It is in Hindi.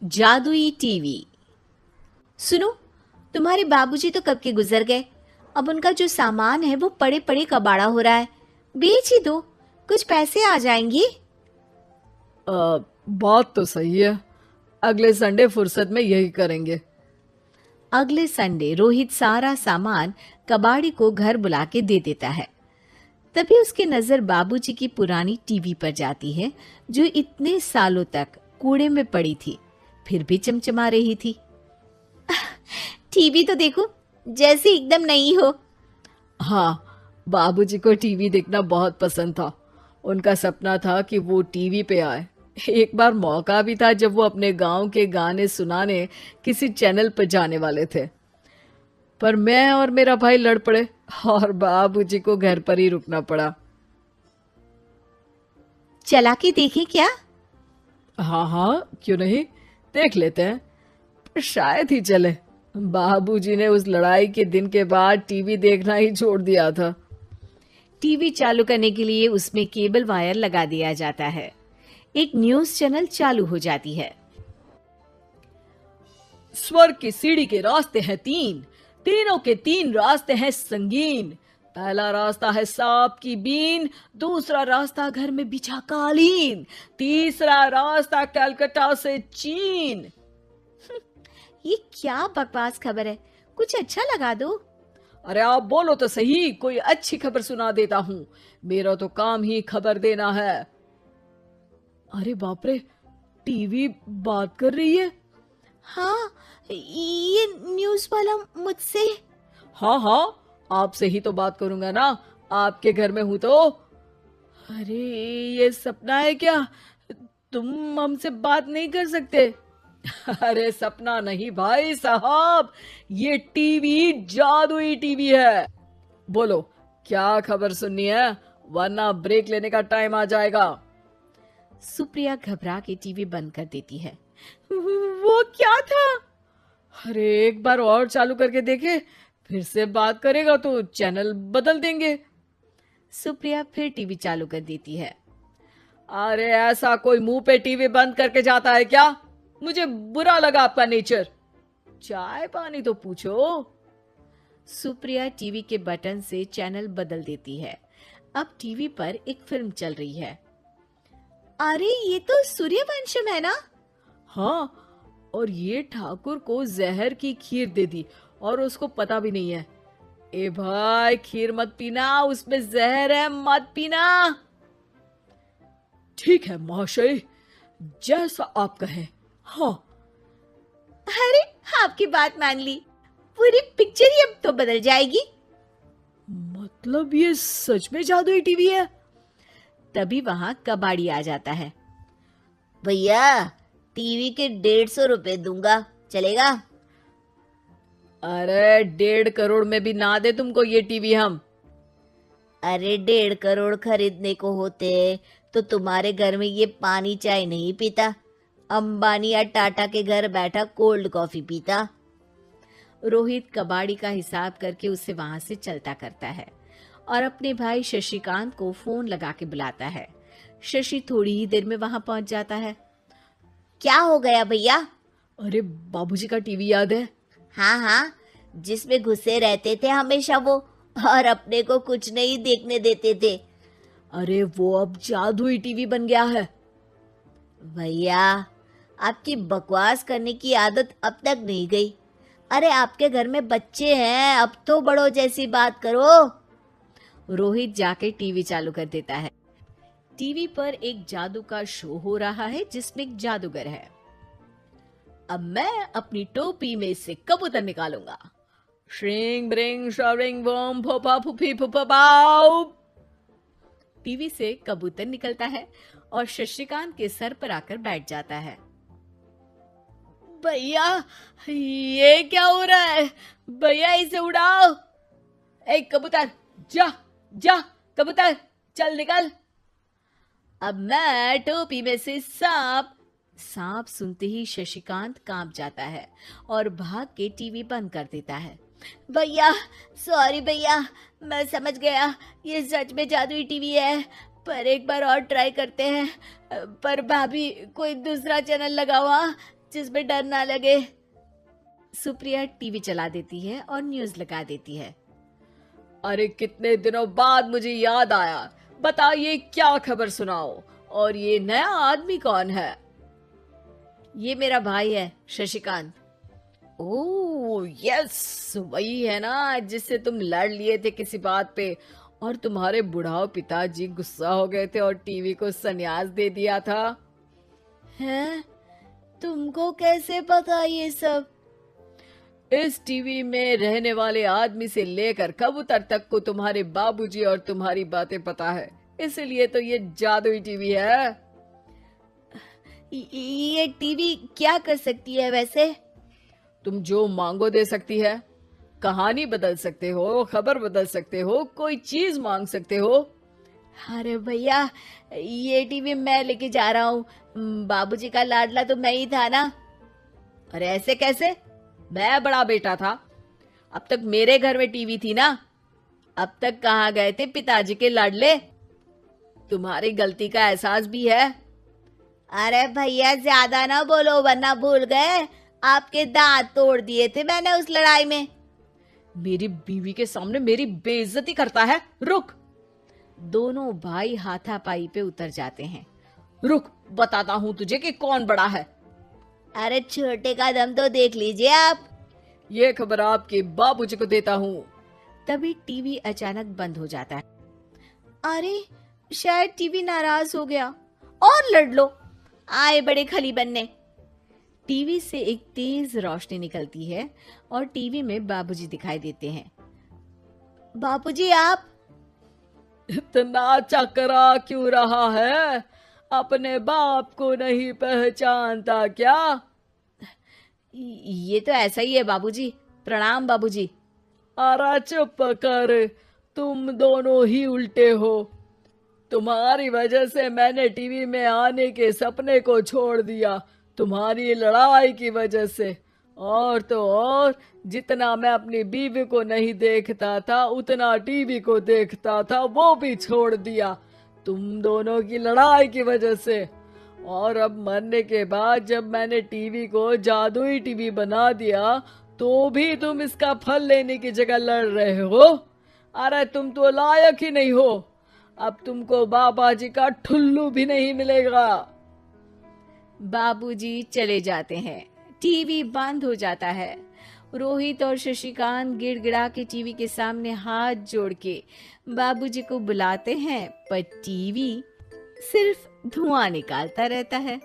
जादुई टीवी। सुनो, तुम्हारे बाबूजी तो कब के गुजर गए। अब उनका जो सामान है वो पड़े पड़े कबाड़ा हो रहा है। बेच ही दो, कुछ पैसे आ जाएंगे। बात तो सही है। अगले संडे फुर्सत में यही करेंगे। अगले संडे रोहित सारा सामान कबाड़ी को घर बुला के दे देता है। तभी उसकी नजर बाबूजी की पुरानी टीवी पर जाती है, जो इतने सालों तक कूड़े में पड़ी थी, फिर भी चमचमा रही थी। टीवी तो देखो, जैसे एकदम नई हो। हाँ, बाबूजी को टीवी देखना बहुत पसंद था। उनका सपना था कि वो टीवी पे आए। एक बार मौका भी था जब वो अपने गांव के गाने सुनाने किसी चैनल पर जाने वाले थे, पर मैं और मेरा भाई लड़ पड़े और बाबूजी को घर पर ही रुकना पड़ा। चला के देखें क्या? हाँ हाँ, क्यों नहीं, देख लेते हैं। पर शायद ही चले। बाबूजी ने उस लड़ाई के दिन के बाद टीवी देखना ही छोड़ दिया था। टीवी चालू करने के लिए उसमें केबल वायर लगा दिया जाता है। एक न्यूज चैनल चालू हो जाती है। स्वर्ग की सीढ़ी के रास्ते हैं तीन, तीनों के तीन रास्ते हैं संगीन। पहला रास्ता है सांप की बीन, दूसरा रास्ता घर में बिछा कालीन, तीसरा रास्ता कलकत्ता से चीन। ये क्या बकवास खबर है, कुछ अच्छा लगा दो। अरे आप बोलो तो सही, कोई अच्छी खबर सुना देता हूँ। मेरा तो काम ही खबर देना है। अरे बाप रे, टीवी बात कर रही है। हाँ, ये न्यूज वाला मुझसे। हाँ हाँ, आपसे ही तो बात करूंगा ना, आपके घर में हूं तो। अरे ये सपना है क्या? तुम हमसे बात नहीं कर सकते? अरे सपना नहीं भाई साहब, ये टीवी जादुई टीवी है। बोलो, क्या खबर सुननी है, वरना ब्रेक लेने का टाइम आ जाएगा। सुप्रिया घबरा के टीवी बंद कर देती है। वो क्या था? अरे एक बार और चालू करके देखे, फिर से बात करेगा तो चैनल बदल देंगे। सुप्रिया फिर टीवी चालू कर देती है। अरे ऐसा कोई मुंह पे टीवी बंद करके जाता है क्या? मुझे बुरा लगा आपका नेचर। चाय पानी तो पूछो। सुप्रिया टीवी के बटन से चैनल बदल देती है। अब टीवी पर एक फिल्म चल रही है। अरे ये तो सूर्यवंशम है ना? हाँ, और ये ठाकुर को जहर की खीर दे दी और उसको पता भी नहीं है। ए भाई, खीर मत पीना, उसमें जहर है, मत पीना। ठीक है महाशय, जैसा आप कहें। हाँ। अरे आपकी बात मान ली, पूरी पिक्चर ही अब तो बदल जाएगी। मतलब ये सच में जादुई टीवी है? तभी वहां कबाड़ी आ जाता है। भैया, टीवी के 150 रुपए दूंगा, चलेगा? अरे 1.5 करोड़ में भी ना दे तुमको ये टीवी हम। अरे 1.5 करोड़ खरीदने को होते तो तुम्हारे घर में ये पानी चाय नहीं पीता, अंबानी या टाटा के घर बैठा कोल्ड कॉफी पीता। रोहित कबाड़ी का हिसाब करके उसे वहां से चलता करता है और अपने भाई शशिकांत को फोन लगा के बुलाता है। शशि थोड़ी ही देर में वहां पहुंच जाता है। क्या हो गया भैया? अरे बाबूजी का टीवी याद है? हाँ हाँ, जिसमें घुसे रहते थे हमेशा वो, और अपने को कुछ नहीं देखने देते थे। अरे वो अब जादुई टीवी बन गया है। भैया, आपकी बकवास करने की आदत अब तक नहीं गई। अरे आपके घर में बच्चे हैं, अब तो बड़ों जैसी बात करो। रोहित जाके टीवी चालू कर देता है। टीवी पर एक जादू का शो हो रहा है जिसमें एक जादूगर है। अब मैं अपनी टोपी में से कबूतर निकालूंगा। श्रिंग ब्रिंग शरिंग बम फोपा फुफी फुफा पाउ। टीवी से कबूतर निकलता है और शशिकांत के सर पर आकर बैठ जाता है। भैया, ये क्या हो रहा है? भैया इसे उड़ाओ। ए कबूतर, जा जा, कबूतर चल निकल। अब मैं टोपी में से सांप सुनते ही शशिकांत कांप जाता है और भाग के टीवी बंद कर देता है। भैया सॉरी भैया, मैं समझ गया ये सच में जादुई टीवी है, पर एक बार और ट्राई करते हैं। पर भाभी, कोई दूसरा चैनल लगाओ। हाँ, जिसमें डर ना लगे। सुप्रिया टीवी चला देती है और न्यूज लगा देती है। अरे कितने दिनों बाद मुझे याद आया, बताइए क्या खबर सुनाओ। और ये नया आदमी कौन है? ये मेरा भाई है शशिकांत। ओह यस, वही है ना जिससे तुम लड़ लिए थे किसी बात पे और तुम्हारे बुढ़ाओ पिताजी गुस्सा हो गए थे और टीवी को संन्यास दे दिया था। हैं? तुमको कैसे पता ये सब? इस टीवी में रहने वाले आदमी से लेकर कबूतर तक को तुम्हारे बाबूजी और तुम्हारी बातें पता है, इसलिए तो ये जादुई टीवी है। ये टीवी क्या कर सकती है वैसे? तुम जो मांगो दे सकती है, कहानी बदल सकते हो, खबर बदल सकते हो, कोई चीज मांग सकते हो। अरे भैया, ये टीवी मैं लेके जा रहा हूँ। बाबूजी का लाडला तो मैं ही था ना। अरे ऐसे कैसे? मैं बड़ा बेटा था, अब तक मेरे घर में टीवी थी ना। अब तक कहाँ गए थे पिताजी के लाडले? तुम्हारी गलती का एहसास भी है। अरे भैया ज्यादा ना बोलो वरना भूल गए, आपके दांत तोड़ दिए थे मैंने उस लड़ाई में। मेरी बीवी के सामने मेरी बेइज्जती करता है। रुक। दोनों भाई हाथापाई पे उतर जाते हैं। रुक, बताता हूँ तुझे कि कौन बड़ा है। अरे छोटे का दम तो देख लीजिए आप। ये खबर आपके बाबूजी को देता हूँ। तभी टीवी अचानक बंद हो जाता है। अरे शायद टीवी नाराज हो गया। और लड़ लो, आए बड़े खली बनने। टीवी से एक तेज रोशनी निकलती है और टीवी में बाबूजी दिखाई देते हैं। बाबूजी आप? इतना चकरा क्यों रहा है? अपने बाप को नहीं पहचानता क्या? ये तो ऐसा ही है बाबूजी। प्रणाम बाबूजी। अरे चुप कर, तुम दोनों ही उल्टे हो। तुम्हारी वजह से मैंने टीवी में आने के सपने को छोड़ दिया, तुम्हारी लड़ाई की वजह से। और तो और, जितना मैं अपनी बीवी को नहीं देखता था उतना टीवी को देखता था, वो भी छोड़ दिया तुम दोनों की लड़ाई की वजह से। और अब मरने के बाद जब मैंने टीवी को जादुई टीवी बना दिया तो भी तुम इसका फल लेने की जगह लड़ रहे हो। अरे तुम तो लायक ही नहीं हो, अब तुमको बाबा जी का ठुल्लू भी नहीं मिलेगा। बाबूजी चले जाते हैं। टीवी बंद हो जाता है। रोहित और शशिकांत गिड़गिड़ा के टीवी के सामने हाथ जोड़ के बाबूजी को बुलाते हैं, पर टीवी सिर्फ धुआं निकालता रहता है।